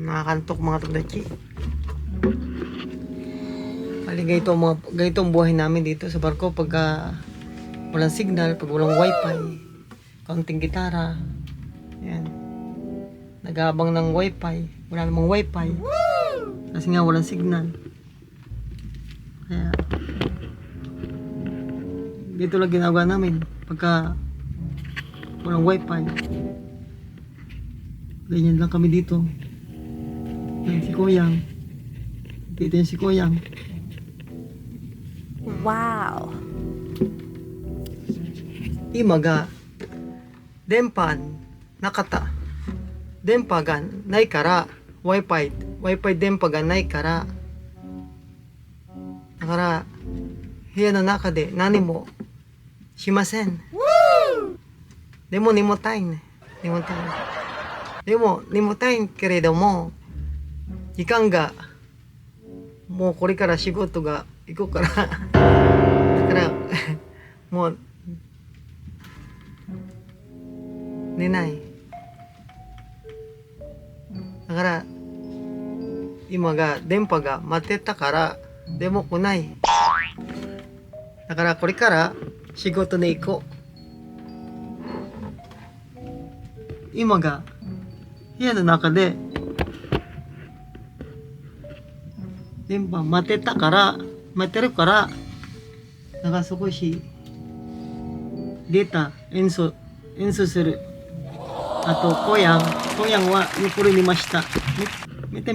Nakakantok mga tagdachi. Bali ganito ang buhay namin dito sa barko pagka walang signal, pag walang wifi, kaunting gitara. Yan. Nag-aabang ng wifi, wala namang wifi. Kasi nga walang signal. Kaya dito lang ginagawa namin pagka walang wifi. Ganyan lang kami dito. Yan si Kuyang. Dito yan si Kuyang. Wow. Imaga dempan nakata dempagan naikara wifi dempagan naikara nakara hiya no naka de nani mo shimasen. Demo nimotain keredomo ikan gaもうこれから仕事が行こうからだからもう寝ないだから今が電波が待ってたからでも来ないだからこれから仕事に行こう今が部屋の中で電波待ってるからだから少しデータ演奏するあとコヤンは横にいました見て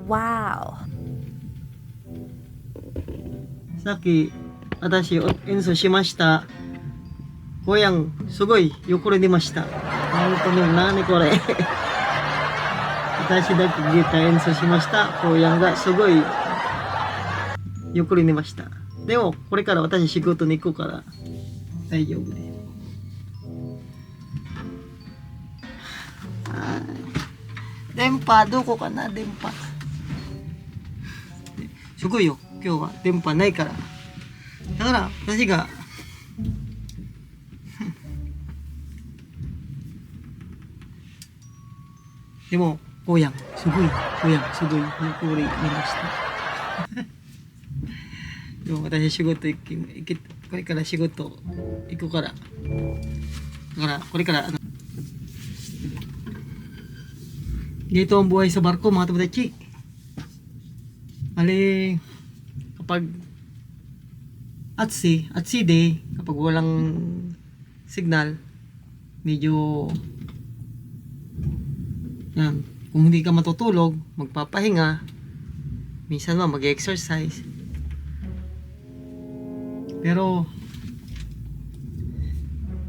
Wow. さっき私演奏しましたコヤンすごい横にいました本当に何これ私だけギター演奏しましたコヤンがすごい横にいましたでもこれから私仕事に行こうから大丈夫です電波どこかな電波すごいよ今日は電波ないからだから私がでもこやんすごい横にいましたでも私仕事これから仕事行くからだからこれからdito ang buhay sa barko mga tabadachi. Ali kapag at sea day kapag walang signal medyo yan kung hindi ka matutulog magpapahinga minsan mag-exercise pero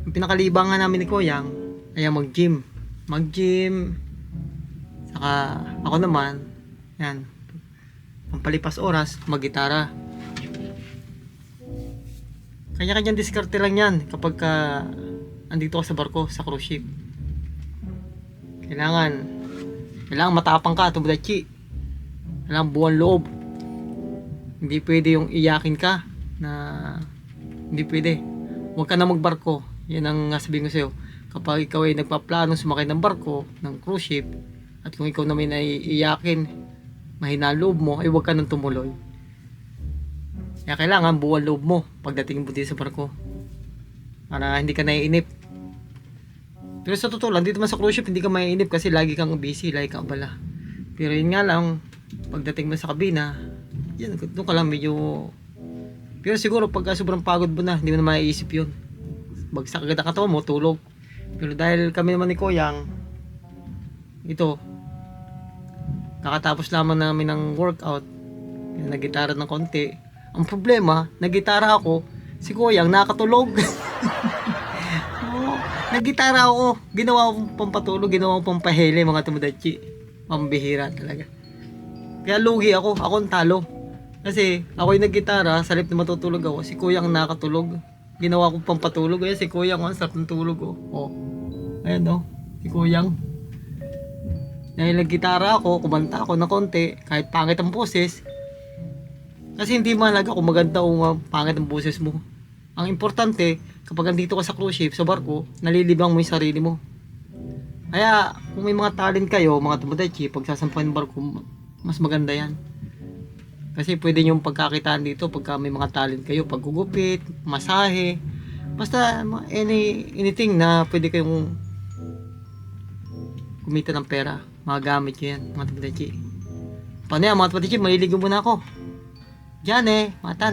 ang pinakalibangan namin ni Koyang ay mag-gym saka ako naman yan pampalipas oras maggitara kanya-kanyang diskarte lang yan kapag andito ka sa barko sa cruise ship kailangan matapang ka tubudachi kailangan buwan loob hindi pwede yung iyakin ka na hindi pwede huwag ka na magbarko yan ang sabihin ko sa'yo kapag ikaw ay nagpaplano sumakay ng barko ng cruise ship at kung ikaw naman ay iyakin mahina loob mo ay huwag ka nang tumuloy kaya kailangan buwan loob mo pagdating mo dito sa barko para hindi ka naiinip pero sa totoo lang dito man sa cruise ship hindi ka maiinip kasi lagi kang busy lagi kang abala pero yun nga lang pagdating mo sa kabina yan doon ka lang medyo pero siguro pagka sobrang pagod mo na hindi mo na maiisip yun bagsak agad ang katawan mo tulog pero dahil kami naman ni Koyang ito kakatapos lamang namin ng workout nagitara ng konti ang problema nagitara ako si Koyang nakatulog nagitara ako ginawa ko pampatulog ginawa ko pampahele mga tumudachi pambihira talaga kaya lugi ako ang talo kasi ako yung naggitara sa halip na matutulog ako si Koyang nakatulog ginawa ko pampatulog kaya si Koyang ang sarap ng tulog ayan si Koyang dahil naggitara ako, kumanta ako ng konti, kahit pangit ang boses. Kasi hindi mahalaga kung maganda o pangit ang boses mo. Ang importante, kapag andito ka sa cruise ship, sa barko, nalilibang mo yung sarili mo. Kaya, kung may mga talent kayo, mga Tomodachi, pagsasampahan ng barko, mas maganda yan. Kasi pwede nyo pagkakitaan dito pagka may mga talent kayo, paggugupit, masahe, basta anything na pwede kayong kumita ng pera, magagamit nyo yan, mga Tomodachi. Paano yan, mga Tomodachi, maliligo muna ako. Diyan mata